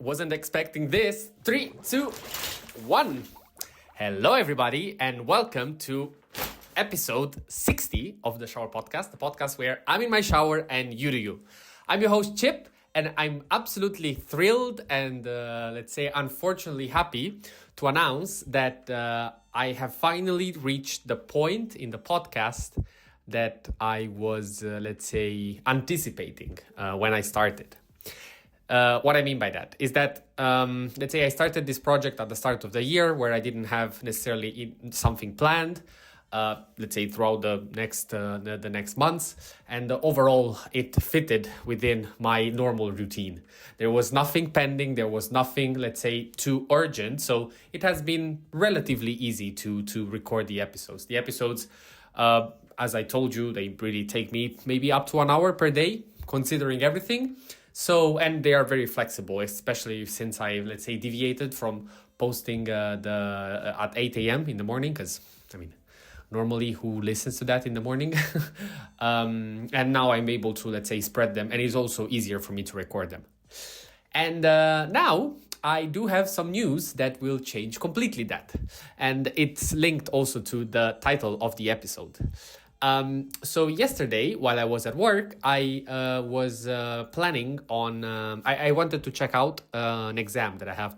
Wasn't expecting this. 3, 2, 1. Hello, everybody, and welcome to episode 60 of the Showerpodcast, the podcast where I'm in my shower and you do you. I'm your host, Chip, and I'm absolutely thrilled and, unfortunately happy to announce that I have finally reached the point in the podcast that I was, anticipating when I started. What I mean by that is that, I started this project at the start of the year where I didn't have necessarily something planned, throughout the next months. And overall, it fitted within my normal routine. There was nothing pending. There was nothing, too urgent. So it has been relatively easy to record the episodes. The episodes, as I told you, they really take me maybe up to an hour per day, considering everything. So, and they are very flexible, especially since I, deviated from posting at 8 a.m. in the morning, because, normally who listens to that in the morning? And now I'm able to, spread them, and it's also easier for me to record them. And now I do have some news that will change completely that. And it's linked also to the title of the episode. So yesterday, while I was at work, I was planning on, I wanted to check out an exam that I have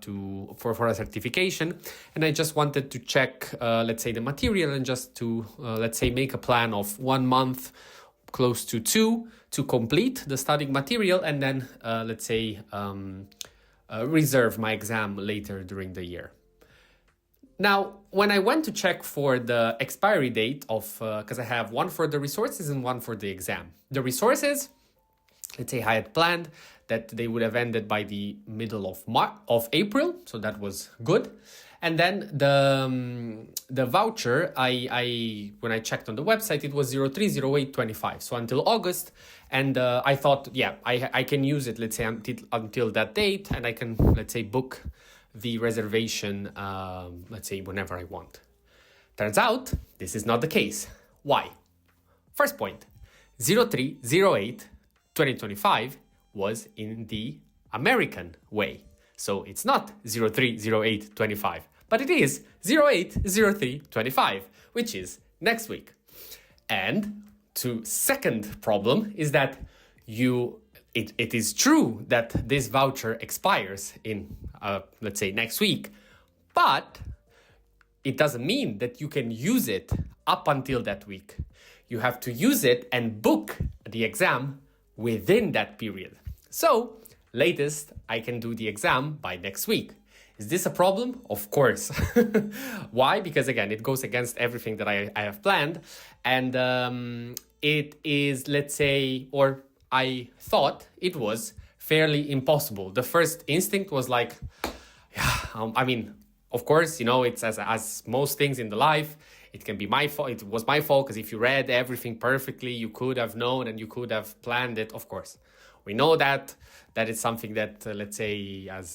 for a certification. And I just wanted to check, the material and just to, make a plan of 1 month, close to 2, to complete the studying material. And then, reserve my exam later during the year. Now, when I went to check for the expiry date of, because I have one for the resources and one for the exam. The resources, I had planned that they would have ended by the middle of April, so that was good. And then the voucher, I when I checked on the website, it was 030825, so until August. And I thought, I can use it, until that date, and I can, book the reservation, whenever I want. Turns out, this is not the case. Why? First point, 0308-2025 was in the American way. So it's not 0308-25, but it is 0803-25, which is next week. And second problem is that it is true that this voucher expires in, next week, but it doesn't mean that you can use it up until that week. You have to use it and book the exam within that period. So, latest, I can do the exam by next week. Is this a problem? Of course. Why? Because again, it goes against everything that I have planned. And it is, I thought it was fairly impossible. The first instinct was like, of course, it's as most things in the life, it can be my fault. It was my fault because if you read everything perfectly, you could have known and you could have planned it. Of course, we know that is something that, as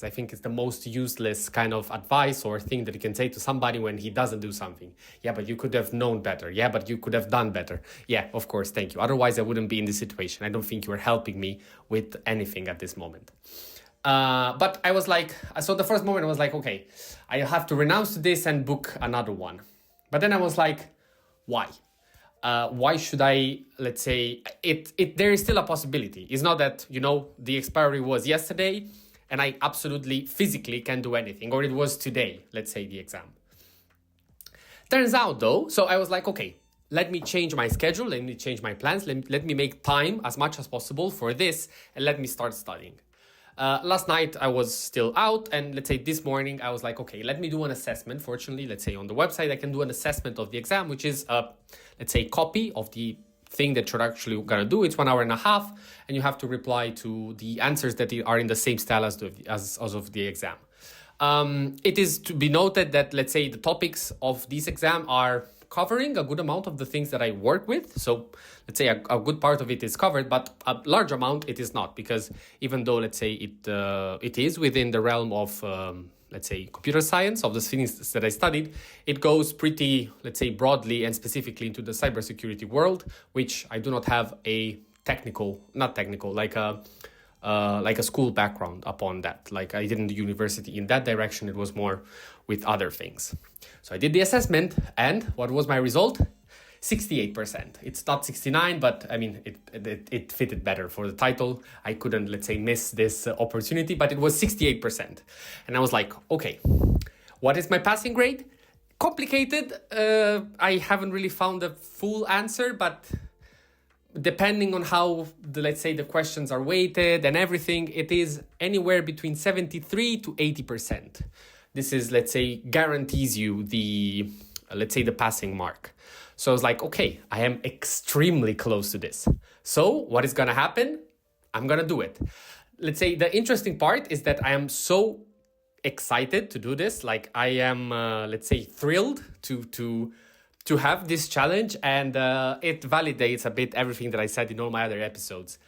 I think is the most useless kind of advice or thing that you can say to somebody when he doesn't do something. Yeah, but you could have known better. Yeah, but you could have done better. Yeah, of course, thank you. Otherwise, I wouldn't be in this situation. I don't think you are helping me with anything at this moment. But I was like, so the first moment I was like, okay, I have to renounce to this and book another one. But then I was like, why? Why should I, there is still a possibility. It's not that, the expiry was yesterday and I absolutely physically can't do anything, or it was today, the exam. Turns out though, so I was like, okay, let me change my schedule, let me change my plans, let me make time as much as possible for this, and let me start studying. Last night I was still out, and this morning I was like, okay, let me do an assessment. Fortunately, on the website I can do an assessment of the exam, which is a copy of the thing that you're actually gonna do. It's 1.5 hours, and you have to reply to the answers that are in the same style as of the exam. It is to be noted that the topics of this exam are covering a good amount of the things that I work with. So a good part of it is covered, but a large amount it is not, because even though it is within the realm of computer science, of the things that I studied, it goes pretty broadly and specifically into the cybersecurity world, which I do not have a like a school background upon that. Like I didn't do university in that direction. It was more with other things. So I did the assessment, and what was my result? 68%. It's not 69, but I mean, it fitted better for the title. I couldn't, let's say, miss this opportunity, but it was 68%. And I was like, okay, what is my passing grade? Complicated. I haven't really found a full answer, but depending on how let's say the questions are weighted and everything, it is anywhere between 73 to 80%. This is, let's say, guarantees you the, let's say, the passing mark. So I was like, okay, I am extremely close to this. So what is going to happen? I'm going to do it. Let's say the interesting part is that I am so excited to do this. Like I am, let's say, thrilled to have this challenge, and it validates a bit everything that I said in all my other episodes.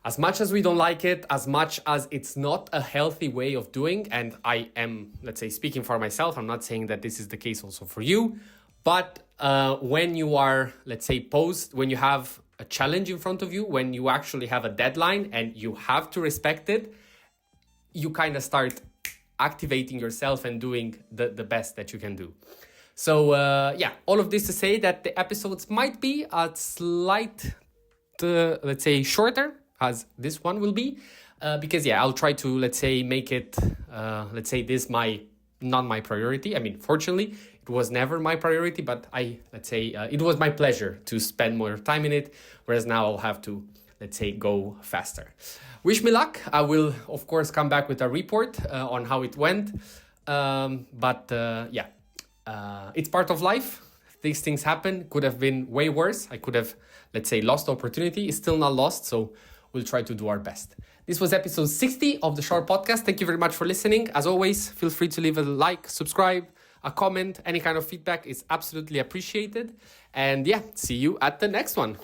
As much as we don't like it, as much as it's not a healthy way of doing, and I am, let's say, speaking for myself, I'm not saying that this is the case also for you, but when you are, let's say, when you have a challenge in front of you, when you actually have a deadline and you have to respect it, you kind of start activating yourself and doing the best that you can do. So yeah, all of this to say that the episodes might be a slight, let's say, shorter, as this one will be, because yeah, I'll try to, let's say, make it, let's say, this not my priority. I mean, fortunately, it was never my priority, but let's say, it was my pleasure to spend more time in it, whereas now I'll have to, let's say, go faster. Wish me luck. I will, of course, come back with a report on how it went. But yeah, it's part of life. These things happen. Could have been way worse. I could have, let's say, lost the opportunity. It's still not lost, so we'll try to do our best. This was episode 60 of the Showerpodcast. Thank you very much for listening. As always, feel free to leave a like, subscribe, a comment. Any kind of feedback is absolutely appreciated. And yeah, see you at the next one.